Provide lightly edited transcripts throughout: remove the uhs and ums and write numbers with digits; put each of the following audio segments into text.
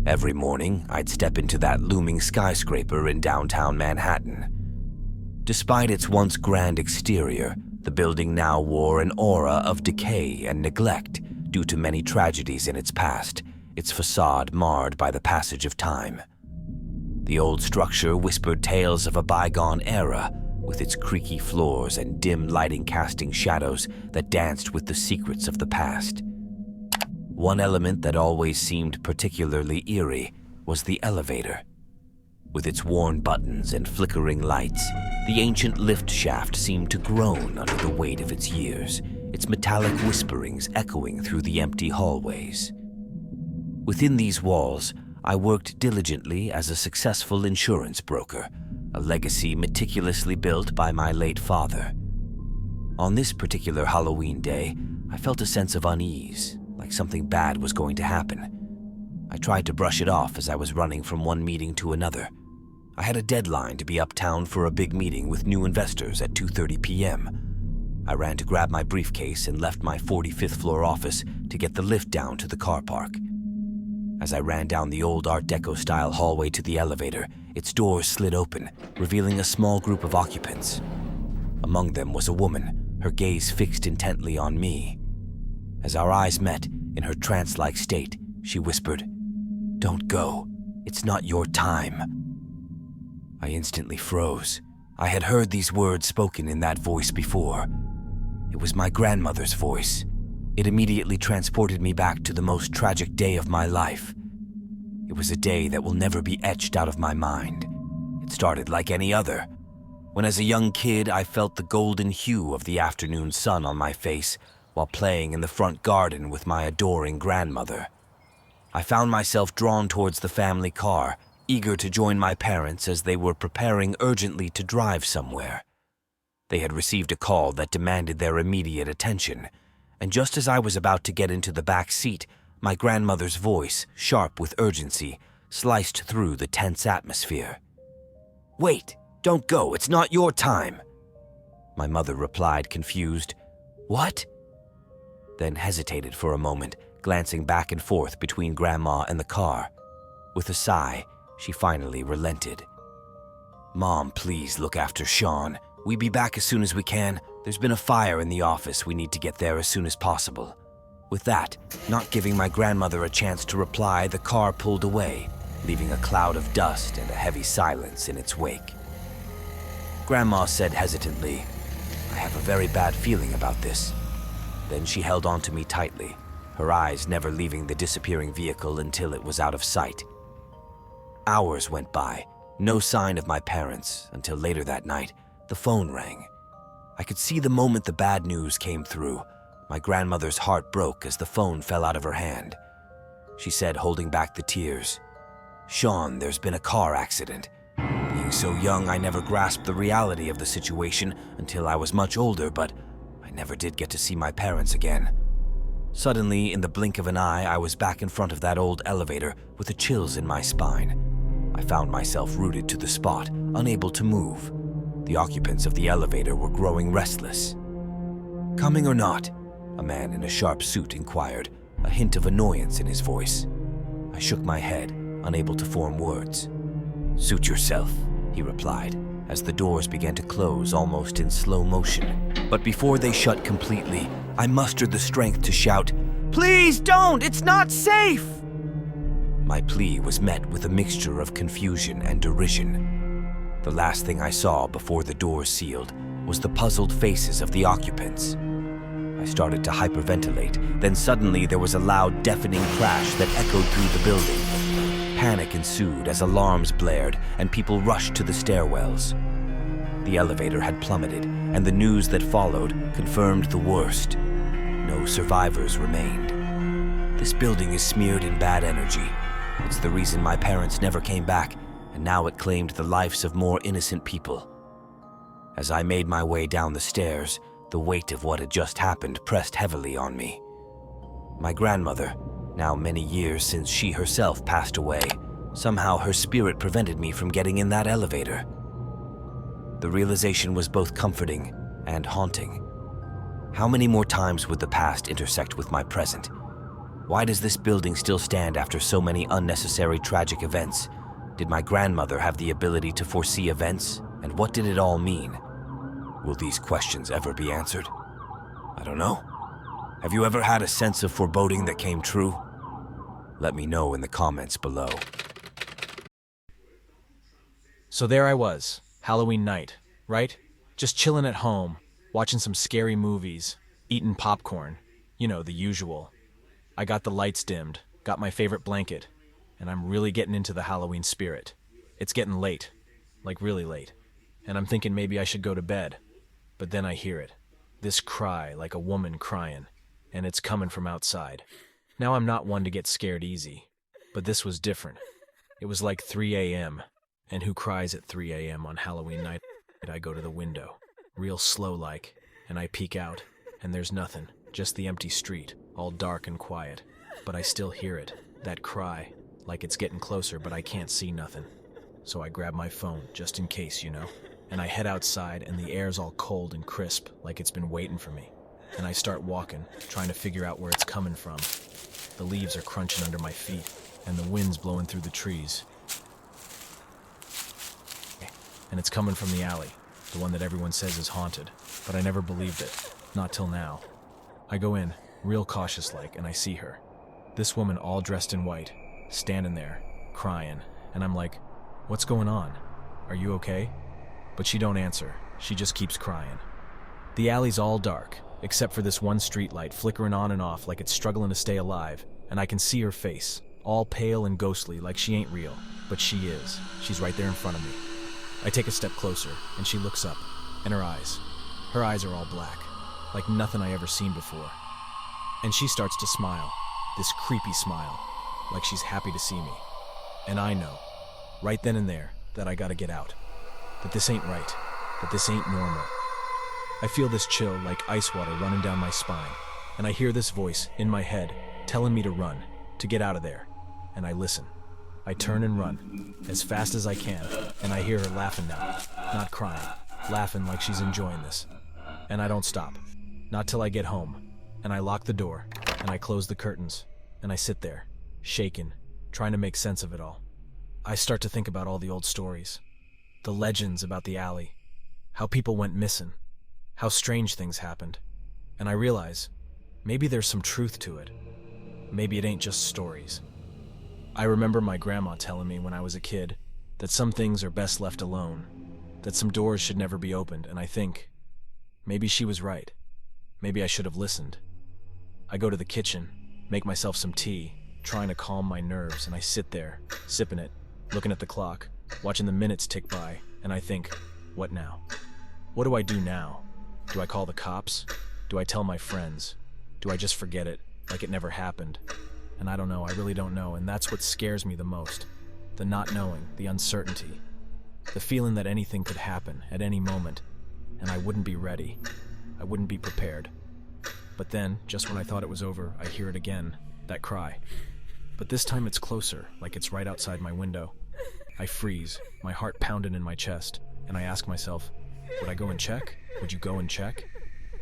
Every morning, I'd step into that looming skyscraper in downtown Manhattan. Despite its once grand exterior, the building now wore an aura of decay and neglect due to many tragedies in its past, its facade marred by the passage of time. The old structure whispered tales of a bygone era, with its creaky floors and dim lighting casting shadows that danced with the secrets of the past. One element that always seemed particularly eerie was the elevator. With its worn buttons and flickering lights, the ancient lift shaft seemed to groan under the weight of its years, its metallic whisperings echoing through the empty hallways. Within these walls, I worked diligently as a successful insurance broker, a legacy meticulously built by my late father. On this particular Halloween day, I felt a sense of unease, like something bad was going to happen. I tried to brush it off as I was running from one meeting to another. I had a deadline to be uptown for a big meeting with new investors at 2:30 p.m. I ran to grab my briefcase and left my 45th floor office to get the lift down to the car park. As I ran down the old Art Deco-style hallway to the elevator, its doors slid open, revealing a small group of occupants. Among them was a woman, her gaze fixed intently on me. As our eyes met, in her trance-like state, she whispered, "Don't go. It's not your time." I instantly froze. I had heard these words spoken in that voice before. It was my grandmother's voice. It immediately transported me back to the most tragic day of my life. It was a day that will never be etched out of my mind. It started like any other, when as a young kid I felt the golden hue of the afternoon sun on my face while playing in the front garden with my adoring grandmother. I found myself drawn towards the family car, eager to join my parents as they were preparing urgently to drive somewhere. They had received a call that demanded their immediate attention, and just as I was about to get into the back seat, my grandmother's voice, sharp with urgency, sliced through the tense atmosphere. "Wait, don't go, it's not your time." My mother replied, confused, "What?" Then hesitated for a moment, glancing back and forth between Grandma and the car. With a sigh, she finally relented. "Mom, please look after Sean. We be back as soon as we can. There's been a fire in the office. We need to get there as soon as possible." With that, not giving my grandmother a chance to reply, the car pulled away, leaving a cloud of dust and a heavy silence in its wake. Grandma said hesitantly, "I have a very bad feeling about this." Then she held on to me tightly, her eyes never leaving the disappearing vehicle until it was out of sight. Hours went by, no sign of my parents, until later that night, the phone rang. I could see the moment the bad news came through. My grandmother's heart broke as the phone fell out of her hand. She said, holding back the tears, "Sean, there's been a car accident. Being so young, I never grasped the reality of the situation until I was much older, but I never did get to see my parents again." Suddenly, in the blink of an eye, I was back in front of that old elevator with the chills in my spine. I found myself rooted to the spot, unable to move. The occupants of the elevator were growing restless. "Coming or not?" a man in a sharp suit inquired, a hint of annoyance in his voice. I shook my head, unable to form words. "Suit yourself," he replied, as the doors began to close almost in slow motion. But before they shut completely, I mustered the strength to shout, "Please don't! It's not safe!" My plea was met with a mixture of confusion and derision. The last thing I saw before the doors sealed was the puzzled faces of the occupants. I started to hyperventilate, then suddenly there was a loud, deafening crash that echoed through the building. Panic ensued as alarms blared and people rushed to the stairwells. The elevator had plummeted, and the news that followed confirmed the worst. No survivors remained. This building is smeared in bad energy. It's the reason my parents never came back, and now it claimed the lives of more innocent people. As I made my way down the stairs, the weight of what had just happened pressed heavily on me. My grandmother, now many years since she herself passed away, somehow her spirit prevented me from getting in that elevator. The realization was both comforting and haunting. How many more times would the past intersect with my present? Why does this building still stand after so many unnecessary tragic events? Did my grandmother have the ability to foresee events? And what did it all mean? Will these questions ever be answered? I don't know. Have you ever had a sense of foreboding that came true? Let me know in the comments below. So there I was, Halloween night, right? Just chilling at home, watching some scary movies, eating popcorn. You know, the usual. I got the lights dimmed, got my favorite blanket, and I'm really getting into the Halloween spirit. It's getting late, like really late, and I'm thinking maybe I should go to bed. But then I hear it, this cry like a woman crying, and it's coming from outside. Now I'm not one to get scared easy, but this was different. It was like 3 a.m., and who cries at 3 a.m. on Halloween night? I go to the window, real slow like, and I peek out, and there's nothing, just the empty street, all dark and quiet. But I still hear it, that cry, like it's getting closer, but I can't see nothing. So I grab my phone, just in case, you know, and I head outside, and the air's all cold and crisp, like it's been waiting for me. And I start walking, trying to figure out where it's coming from. The leaves are crunching under my feet, and the wind's blowing through the trees. And it's coming from the alley, the one that everyone says is haunted, but I never believed it, not till now. I go in, real cautious-like, and I see her. This woman all dressed in white, standing there, crying, and I'm like, what's going on? Are you okay? But she don't answer, she just keeps crying. The alley's all dark, except for this one street light flickering on and off like it's struggling to stay alive, and I can see her face, all pale and ghostly like she ain't real, but she is. She's right there in front of me. I take a step closer, and she looks up, and her eyes are all black, like nothing I ever seen before. And she starts to smile, this creepy smile, like she's happy to see me. And I know, right then and there, that I gotta get out. That this ain't right, that this ain't normal. I feel this chill like ice water running down my spine, and I hear this voice in my head telling me to run, to get out of there. And I listen. I turn and run, as fast as I can, and I hear her laughing now, not crying, laughing like she's enjoying this. And I don't stop, not till I get home, and I lock the door, and I close the curtains, and I sit there, shaken, trying to make sense of it all. I start to think about all the old stories, the legends about the alley, how people went missing, how strange things happened, and I realize, maybe there's some truth to it. Maybe it ain't just stories. I remember my grandma telling me when I was a kid that some things are best left alone, that some doors should never be opened, and I think, maybe she was right. Maybe I should have listened. I go to the kitchen, make myself some tea, trying to calm my nerves, and I sit there, sipping it, looking at the clock, watching the minutes tick by, and I think, what now? What do I do now? Do I call the cops? Do I tell my friends? Do I just forget it, like it never happened? And I don't know, I really don't know, and that's what scares me the most. The not knowing, the uncertainty. The feeling that anything could happen at any moment, and I wouldn't be ready. I wouldn't be prepared. But then, just when I thought it was over, I hear it again, that cry. But this time it's closer, like it's right outside my window. I freeze, my heart pounding in my chest, and I ask myself, would I go and check? Would you go and check?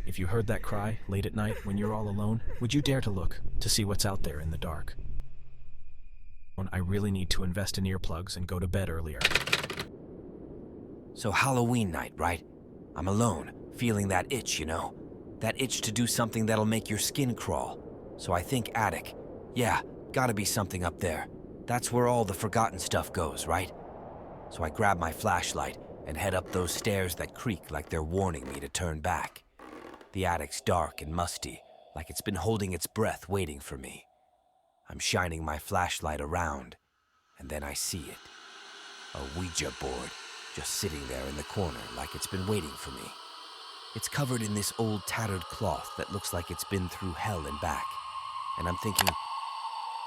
If you heard that cry late at night when you're all alone, would you dare to look to see what's out there in the dark? I really need to invest in earplugs and go to bed earlier. So Halloween night, right? I'm alone, feeling that itch, you know? That itch to do something that'll make your skin crawl. So I think attic. Yeah, gotta be something up there. That's where all the forgotten stuff goes, right? So I grab my flashlight and head up those stairs that creak like they're warning me to turn back. The attic's dark and musty, like it's been holding its breath waiting for me. I'm shining my flashlight around, and then I see it. A Ouija board, just sitting there in the corner like it's been waiting for me. It's covered in this old tattered cloth that looks like it's been through hell and back. And I'm thinking,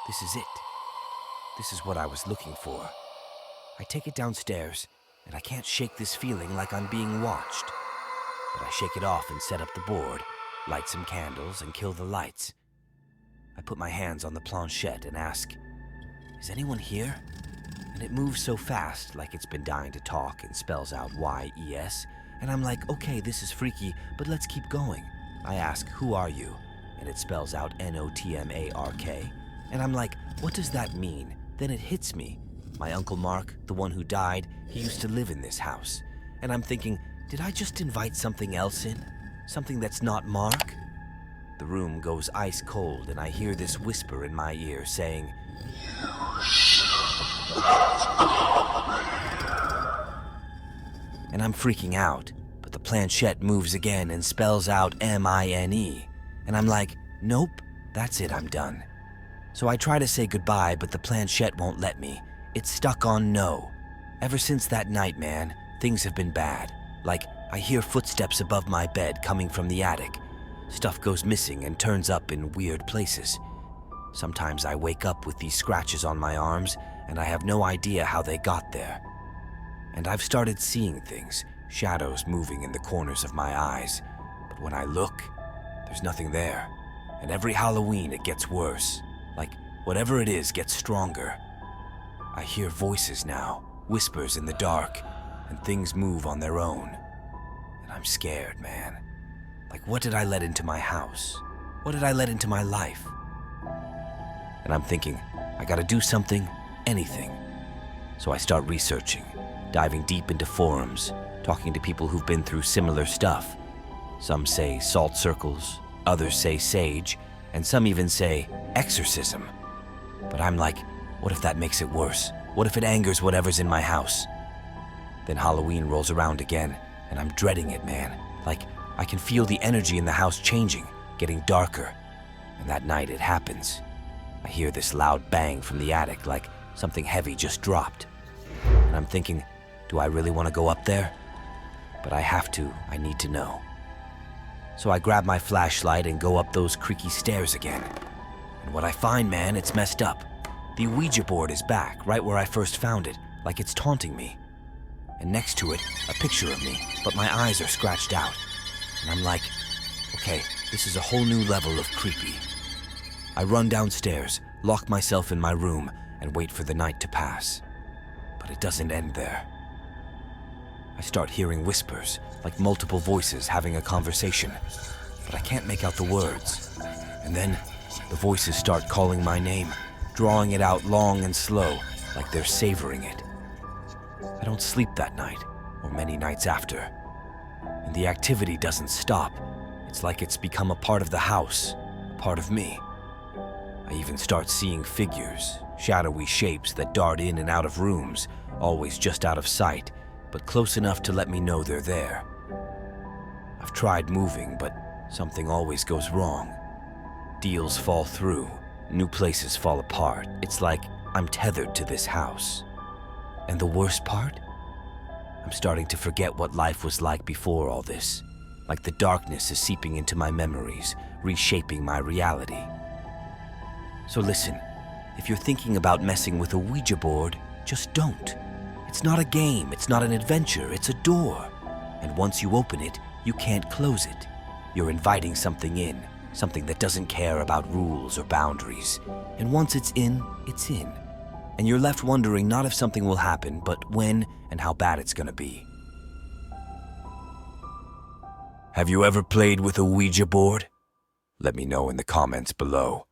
this is it. This is what I was looking for. I take it downstairs, and I can't shake this feeling like I'm being watched. But I shake it off and set up the board, light some candles, and kill the lights. I put my hands on the planchette and ask, is anyone here? And it moves so fast, like it's been dying to talk, and spells out Y-E-S. And I'm like, okay, this is freaky, but let's keep going. I ask, who are you? and it spells out Notmark. And I'm like, what does that mean? Then it hits me. My Uncle Mark, the one who died, he used to live in this house. And I'm thinking, did I just invite something else in? Something that's not Mark? The room goes ice cold, and I hear this whisper in my ear saying, and I'm freaking out, but the planchette moves again and spells out Mine. And I'm like, nope, that's it, I'm done. So I try to say goodbye, but the planchette won't let me. It's stuck on no. Ever since that night, man, things have been bad. Like, I hear footsteps above my bed coming from the attic. Stuff goes missing and turns up in weird places. Sometimes I wake up with these scratches on my arms, and I have no idea how they got there. And I've started seeing things, shadows moving in the corners of my eyes. But when I look, there's nothing there. And every Halloween it gets worse. Like, whatever it is gets stronger. I hear voices now, whispers in the dark, and things move on their own. And I'm scared, man. Like, what did I let into my house? What did I let into my life? And I'm thinking, I gotta do something, anything. So I start researching, diving deep into forums, talking to people who've been through similar stuff. Some say salt circles, others say sage, and some even say exorcism. But I'm like, what if that makes it worse? What if it angers whatever's in my house? Then Halloween rolls around again, and I'm dreading it, man. Like, I can feel the energy in the house changing, getting darker. And that night it happens. I hear this loud bang from the attic, like something heavy just dropped. And I'm thinking, do I really want to go up there? But I have to, I need to know. So I grab my flashlight and go up those creaky stairs again. And what I find, man, it's messed up. The Ouija board is back, right where I first found it, like it's taunting me. And next to it, a picture of me, but my eyes are scratched out. And I'm like, okay, this is a whole new level of creepy. I run downstairs, lock myself in my room, and wait for the night to pass. But it doesn't end there. I start hearing whispers, like multiple voices having a conversation, but I can't make out the words. And then, the voices start calling my name, drawing it out long and slow, like they're savoring it. I don't sleep that night, or many nights after. And the activity doesn't stop. It's like it's become a part of the house, a part of me. I even start seeing figures, shadowy shapes that dart in and out of rooms, always just out of sight, but close enough to let me know they're there. I've tried moving, but something always goes wrong. Deals fall through, new places fall apart. It's like I'm tethered to this house. And the worst part? I'm starting to forget what life was like before all this. Like the darkness is seeping into my memories, reshaping my reality. So listen, if you're thinking about messing with a Ouija board, just don't. It's not a game, it's not an adventure, it's a door. And once you open it, you can't close it. You're inviting something in, something that doesn't care about rules or boundaries. And once it's in, it's in. And you're left wondering not if something will happen, but when and how bad it's gonna be. Have you ever played with a Ouija board? Let me know in the comments below.